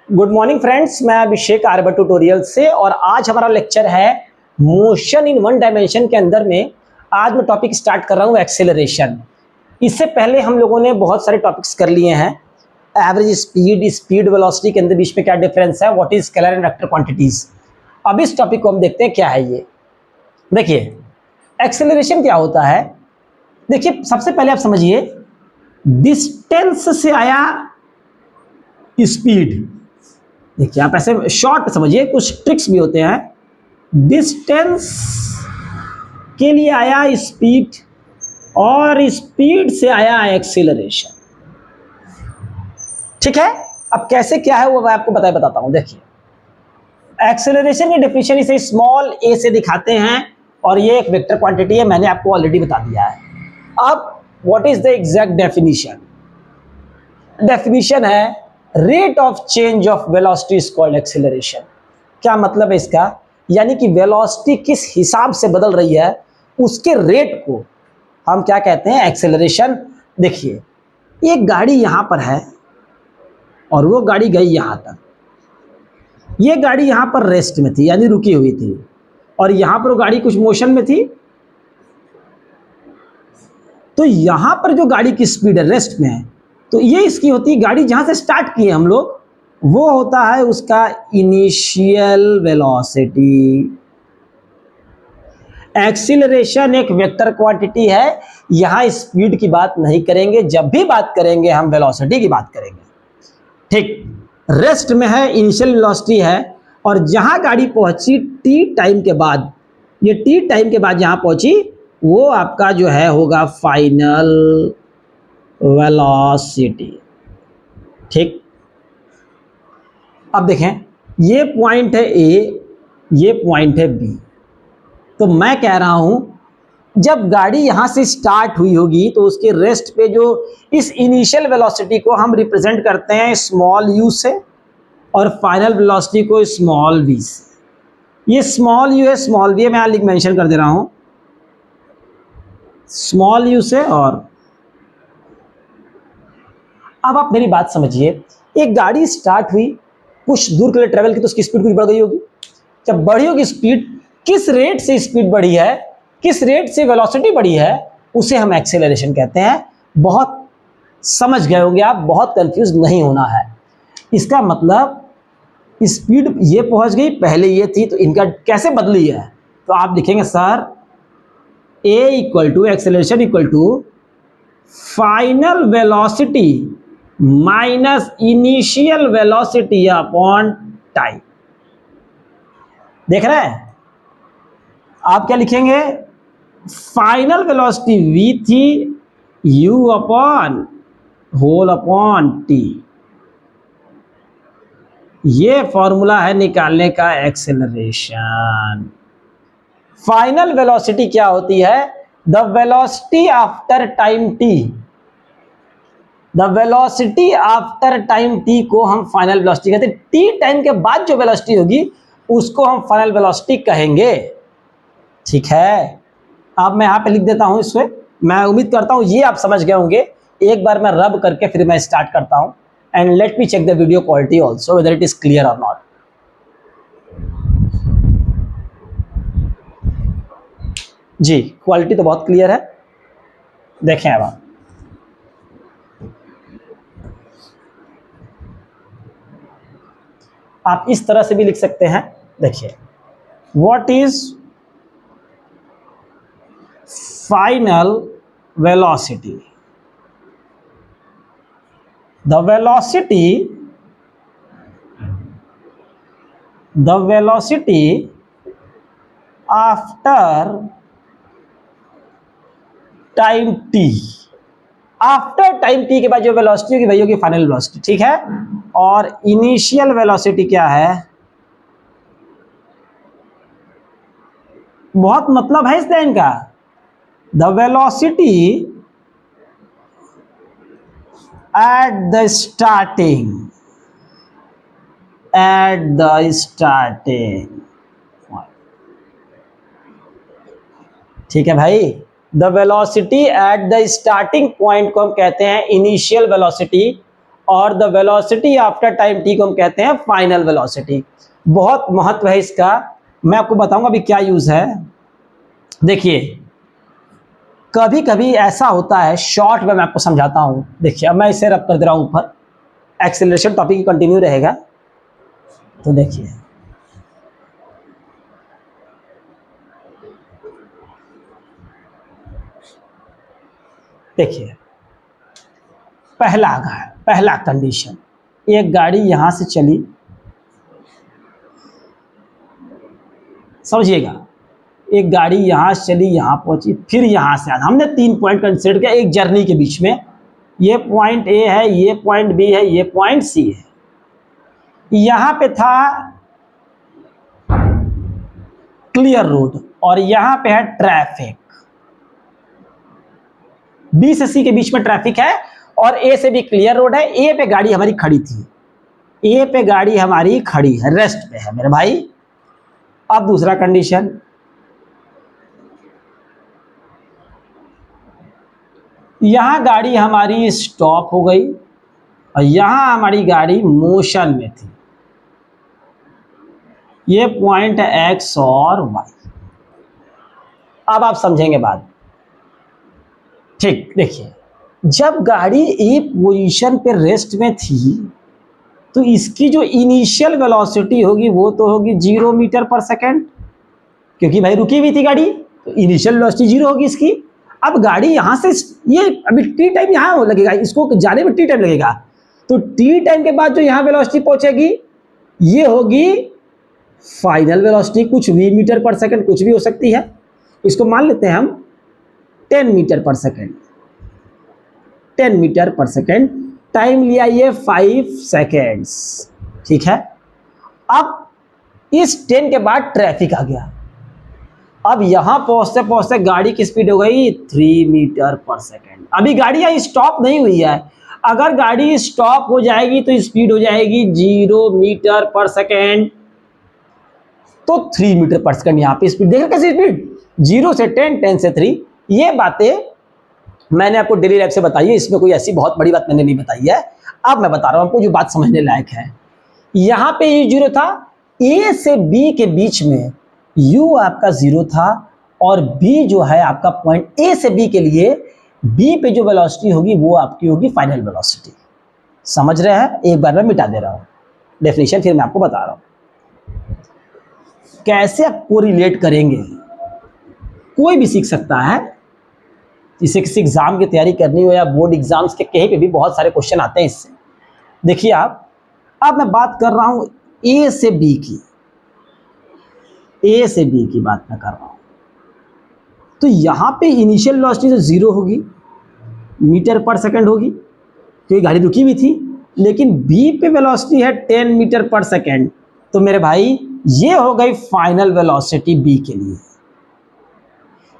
Good morning friends, मैं अभिषेक Aryabhata tutorial से। और आज हमारा लेक्चर है मोशन इन वन डायमेंशन के अंदर में। आज मैं टॉपिक स्टार्ट कर रहा हूँ एक्सेलरेशन। इससे पहले हम लोगों ने बहुत सारे टॉपिक्स कर लिए हैं। एवरेज स्पीड, स्पीड वेलोसिटी के अंदर बीच में क्या डिफरेंस है, what is scalar and vector quantities. अब इस टॉपिक को हम देखते हैं क्या है ये। देखिए एक्सेलरेशन क्या होता है। देखिए सबसे पहले आप समझिए, डिस्टेंस से आया स्पीड। देखिए आप ऐसे शॉर्ट समझिए, कुछ ट्रिक्स भी होते हैं। डिस्टेंस के लिए आया स्पीड और स्पीड से आया एक्सीलरेशन। ठीक है, अब कैसे क्या है वो मैं आपको बताता हूं। देखिए एक्सेलरेशन की डेफिनेशन इसे स्मॉल ए से दिखाते हैं और ये एक वेक्टर क्वांटिटी है, मैंने आपको ऑलरेडी बता दिया है। अब what is the exact definition. Definition है rate of change of velocity is called acceleration. क्या मतलब है इसका, यानी कि वेलोसिटी किस हिसाब से बदल रही है उसके रेट को हम क्या कहते हैं, एक्सेलरेशन। देखिए एक गाड़ी यहां पर है और वो गाड़ी गई यहां तक। ये गाड़ी यहां पर रेस्ट में थी यानी रुकी हुई थी, और यहां पर वो गाड़ी कुछ मोशन में थी। तो यहां पर जो गाड़ी की स्पीड है रेस्ट में है, तो ये इसकी होती है, गाड़ी जहां से स्टार्ट किए हम लोग वो होता है उसका इनिशियल वेलोसिटी। एक्सीलरेशन एक वेक्टर क्वांटिटी है, यहां स्पीड की बात नहीं करेंगे, जब भी बात करेंगे हम वेलोसिटी की बात करेंगे। ठीक, रेस्ट में है, इनिशियल वेलोसिटी है, और जहां गाड़ी पहुंची टी टाइम के बाद, ये टी टाइम के बाद जहां पहुंची वो आपका जो है होगा फाइनल वेलोसिटी। ठीक, अब देखें ये पॉइंट है ए, ये पॉइंट है बी। तो मैं कह रहा हूं जब गाड़ी यहां से स्टार्ट हुई होगी तो उसके रेस्ट पे जो इस इनिशियल वेलोसिटी को हम रिप्रेजेंट करते हैं स्मॉल यू से, और फाइनल वेलोसिटी को स्मॉल वी से। ये स्मॉल यू है, स्मॉल वी है, मैं लिख मेंशन कर दे रहा हूं, स्मॉल यू से। और अब आप मेरी बात समझिए, एक गाड़ी स्टार्ट हुई, कुछ दूर के लिए ट्रेवल की तो उसकी स्पीड कुछ बढ़ गई होगी। जब बढ़ी होगी स्पीड, किस रेट से स्पीड बढ़ी है, किस रेट से वेलोसिटी बढ़ी है, उसे हम एक्सेलरेशन कहते हैं। बहुत समझ गए होंगे आप, बहुत कंफ्यूज नहीं होना है। इसका मतलब स्पीड ये पहुंच गई, पहले ये थी, तो इनका कैसे बदली है। तो आप लिखेंगे sir a equal to acceleration equal to final velocity minus initial velocity upon time. देख रहे हैं आप क्या लिखेंगे, फाइनल वेलोसिटी v थी u अपॉन होल अपॉन t। ये फॉर्मूला है निकालने का एक्सेलरेशन। फाइनल वेलोसिटी क्या होती है, the velocity after time t। The velocity after time t को हम फाइनल वेलोसिटी कहते हैं। t टाइम के बाद जो वेलोसिटी होगी उसको हम फाइनल वेलोसिटी कहेंगे। ठीक है, अब मैं यहां पे लिख देता हूं इसमें। मैं उम्मीद करता हूं ये आप समझ गए होंगे। एक बार मैं रब करके फिर मैं स्टार्ट करता हूं, and let me check the video quality also whether it is clear और नॉट। जी क्वालिटी तो बहुत क्लियर है, देखें अब आप इस तरह से भी लिख सकते हैं। देखिए what is final velocity, the velocity after time t। After time t के बाद जो वेलोसिटी होगी वही होगी फाइनल वेलोसिटी। ठीक है, और इनिशियल वेलोसिटी क्या है, बहुत मतलब है इस लाइन का। The velocity at the starting ठीक है भाई, the velocity at the starting point को हम कहते हैं इनिशियल वेलोसिटी, और the velocity after time T को हम कहते हैं फाइनल वेलोसिटी। बहुत महत्व है इसका, मैं आपको बताऊंगा अभी क्या यूज है। देखिए कभी कभी ऐसा होता है, शॉर्ट में मैं आपको समझाता हूं। देखिए अब मैं इसे रब कर दे रहा हूं ऊपर, एक्सेलरेशन टॉपिक कंटिन्यू रहेगा। तो देखिए देखिए पहला कंडीशन, एक गाड़ी यहां से चली, समझिएगा, एक गाड़ी यहां से चली, यहां पहुंची, फिर यहां से हमने 3 पॉइंट कंसीडर किया एक जर्नी के बीच में। ये पॉइंट ए है, ये पॉइंट बी है, ये पॉइंट सी है। यहां पे था क्लियर रोड और यहां पे है ट्रैफिक। बी से सी के बीच में ट्रैफिक है और ए से भी क्लियर रोड है। ए पे गाड़ी हमारी खड़ी थी, ए पे गाड़ी हमारी खड़ी है, रेस्ट पे है मेरे भाई। अब दूसरा कंडीशन, यहां गाड़ी हमारी स्टॉप हो गई और यहां हमारी गाड़ी मोशन में थी। ये पॉइंट है एक्स और वाई। अब आप समझेंगे बात, ठीक। देखिए जब गाड़ी ए पोजीशन पे रेस्ट में थी तो इसकी जो इनिशियल वेलोसिटी होगी वो तो होगी 0 मीटर पर सेकेंड, क्योंकि भाई रुकी हुई थी गाड़ी, तो इनिशियल वेलोसिटी 0 होगी इसकी। अब गाड़ी यहां से, ये अभी टी टाइम यहां लगेगा, इसको जाने में टी टाइम लगेगा, तो टी टाइम के बाद जो यहां वेलोसिटी पहुंचेगी ये होगी फाइनल वेलोसिटी। कुछ v मीटर पर सेकंड कुछ भी हो सकती है, इसको मान लेते हैं हम 10 मीटर पर सेकंड। 10 मीटर पर सेकंड, टाइम लिया ये 5 सेकेंड्स, ठीक है। अब इस 10 के बाद ट्रैफिक आ गया। अब यहां पहुंचते पहुंचते गाड़ी की स्पीड हो गई 3 मीटर पर सेकेंड। अभी गाड़ी यहां स्टॉप नहीं हुई है, अगर गाड़ी स्टॉप हो जाएगी तो स्पीड हो जाएगी 0 मीटर पर सेकेंड, तो 3 मीटर पर सेकेंड यहां पे स्पीड। देखा कैसे स्पीड, 0 से 10, 10 से 3। ये बातें मैंने आपको डेली लाइफ से बताई है, इसमें कोई ऐसी बहुत बड़ी बात मैंने नहीं बताई है। अब मैं बता रहा हूं आपको जो बात समझने लायक है। यहां पे ये 0 था, ए से बी के बीच में u आपका 0 था और b जो है आपका पॉइंट ए से बी के लिए b पे जो वेलोसिटी होगी वो आपकी होगी फाइनल वेलोसिटी। समझ रहे हैं? एक बार मैं मिटा दे रहा हूं डेफिनेशन, फिर मैं आपको बता रहा हूं कैसे आप कोरिलेट करेंगे। कोई भी सीख सकता है, जिसे किसी एग्जाम की तैयारी करनी हो या बोर्ड एग्जाम्स के कहीं पे भी बहुत सारे क्वेश्चन आते हैं इससे। देखिए आप, अब मैं बात कर रहा हूं ए से बी की, ए से बी की बात मैं कर रहा हूं। तो यहां पे इनिशियल वेलोसिटी तो 0 होगी, मीटर पर सेकंड होगी क्योंकि गाड़ी रुकी हुई थी, लेकिन बी पे वेलोसिटी है 10 मीटर पर सेकंड। तो मेरे भाई ये हो गई फाइनल वेलोसिटी बी के लिए।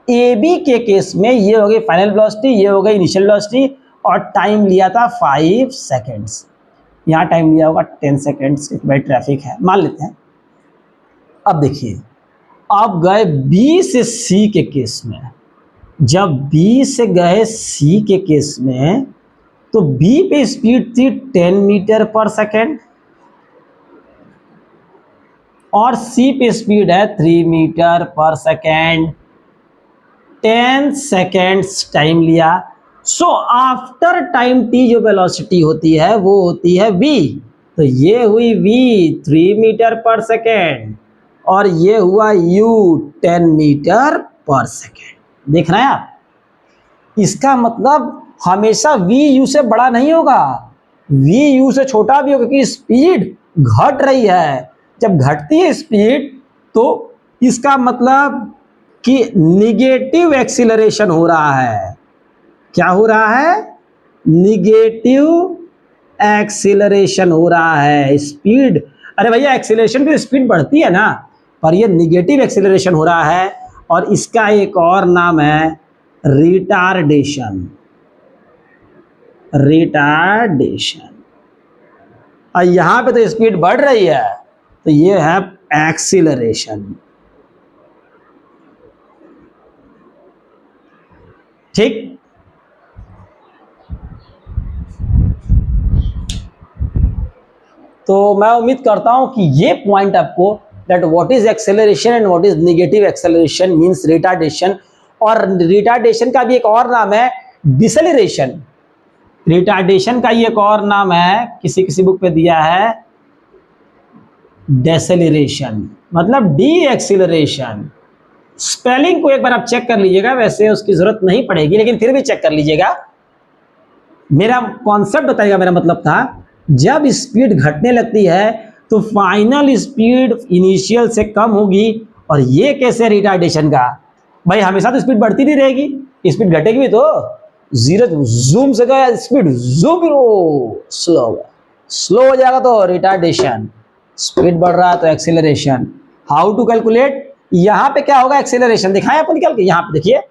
ए बी के केस में ये हो गई फाइनल वेलोसिटी, ये हो गई इनिशियल वेलोसिटी, और टाइम लिया था 5 सेकेंड्स। यहाँ टाइम लिया होगा 10 सेकेंड्स, भाई ट्रैफिक है मान लेते हैं। अब देखिए, अब गए बी से सी के केस में, जब बी से गए सी के केस में तो बी पे स्पीड थी 10 मीटर पर सेकेंड और सी पे स्पीड है 3 metre per second. 10 seconds time लिया। सो आफ्टर टाइम टी जो वेलोसिटी होती है वो होती है v। तो ये हुई v 3 मीटर पर सेकेंड और ये हुआ u 10 मीटर पर सेकेंड। देख रहे हैं आप, इसका मतलब हमेशा v u से बड़ा नहीं होगा, v u से छोटा भी होगा, क्योंकि स्पीड घट रही है। जब घटती है स्पीड तो इसका मतलब कि निगेटिव एक्सीलरेशन हो रहा है। क्या हो रहा है? निगेटिव एक्सीलरेशन हो रहा है। स्पीड, अरे भैया एक्सीलरेशन की स्पीड बढ़ती है ना, पर ये निगेटिव एक्सीलरेशन हो रहा है और इसका एक और नाम है रिटार्डेशन। रिटार्डेशन। और यहां पे तो स्पीड बढ़ रही है, तो ये है एक्सीलरेशन। ठीक, तो मैं उम्मीद करता हूं कि ये पॉइंट आपको that what is acceleration and what is negative acceleration means retardation, और रिटार्डेशन का भी एक और नाम है डिसेलरेशन। रिटार्डेशन का ही एक और नाम है, किसी किसी बुक पे दिया है डेसेलरेशन, मतलब डी एक्सीलरेशन। स्पेलिंग को एक बार आप चेक कर लीजिएगा, वैसे उसकी जरूरत नहीं पड़ेगी लेकिन फिर भी चेक कर लीजिएगा। मेरा कॉन्सेप्ट बताइएगा, मेरा मतलब था जब स्पीड घटने लगती है तो फाइनल स्पीड इनिशियल से कम होगी, और ये कैसे रिटार्डेशन का? भाई हमेशा तो स्पीड बढ़ती नहीं रहेगी, स्पीड घटेगी भी तो जीरो जूम से गया स्पीड जूम स्लो हो जाएगा तो रिटार्डेशन। स्पीड बढ़ रहा है तो एक्सीलरेशन। How to calculate? यहां पे क्या होगा एक्सीलरेशन दिखाएं आपको निकाल के, यहां पे देखिए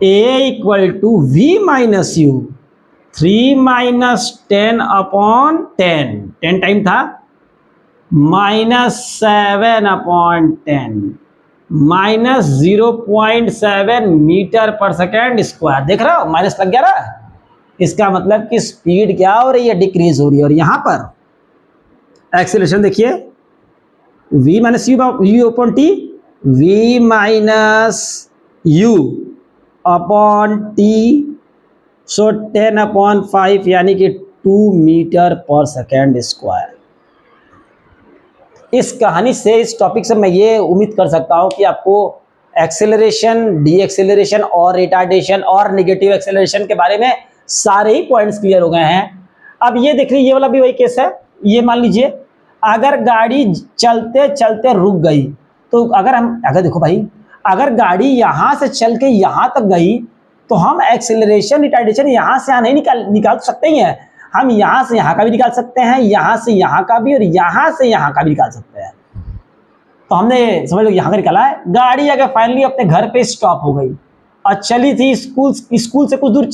a equal to v minus u, 3 minus 10 upon 10, 10 time था, minus 7 upon 10 minus 0.7 metre per second square. देख रहा हो माइनस लग गया रहा, इसका मतलब कि स्पीड क्या हो रही है, डिक्रीज हो रही है। और यहां पर एक्सीलरेशन देखिए v minus u upon T, v minus u upon T, सो 10 अपॉन 5 यानी कि 2 मीटर पर सेकेंड स्क्वायर। इस कहानी से, इस टॉपिक से मैं ये उम्मीद कर सकता हूं कि आपको एक्सेलरेशन, डी एक्सेलरेशन और रिटार्डेशन और नेगेटिव एक्सेलरेशन के बारे में सारे ही पॉइंट्स क्लियर हो गए हैं। अब ये देख लीजिए, ये वाला भी वही केस है। ये मान लीजिए अगर गाड़ी चलते चलते रुक गई, तो अगर देखो भाई, अगर गाड़ी यहां से चल के यहां तक गई तो हम एक्सेलरेशन रिटार्डेशन यहां से यहां नहीं निकाल सकते ही हैं। हम यहां से यहां का भी निकाल सकते हैं, यहां से यहां का भी, और यहां से यहां का भी निकाल सकते हैं। तो हमने समझ लो यहां का निकाला है। गाड़ी अगर फाइनली अपने घर पे स्टॉप हो गई और चली थी स्कूल से कुछ दूर,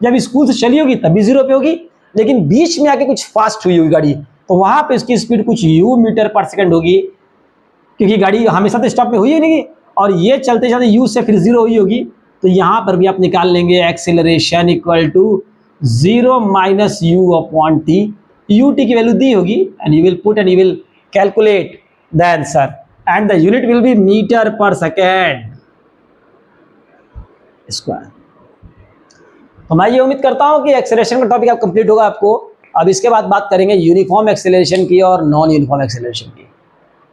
जब स्कूल से चली होगी तब भी 0 पे होगी, लेकिन बीच में आके कुछ फास्ट हुई होगी गाड़ी, तो वहां पे उसकी स्पीड कुछ u मीटर पर सेकंड होगी, क्योंकि गाड़ी हमेशा तो स्टॉप में हुई ही नहीं, और ये चलते चलते u से फिर 0 हुई होगी। तो यहां पर भी आप निकाल लेंगे acceleration equal to 0 minus u upon t. U t की वैल्यू दी होगी and you will put and you will calculate the answer and the unit will be metre per second square. तो मैं ये उम्मीद करता हूं कि एक्सेलरेशन का टॉपिक आप कंप्लीट होगा आपको। अब इसके बाद बात करेंगे यूनिफॉर्म एक्सेलरेशन की और नॉन यूनिफॉर्म एक्सेलरेशन की।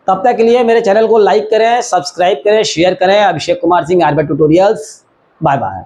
तब तक के लिए मेरे चैनल को लाइक करें, सब्सक्राइब करें, शेयर करें। Abhishek Kumar Singh RBI tutorials. Bye bye.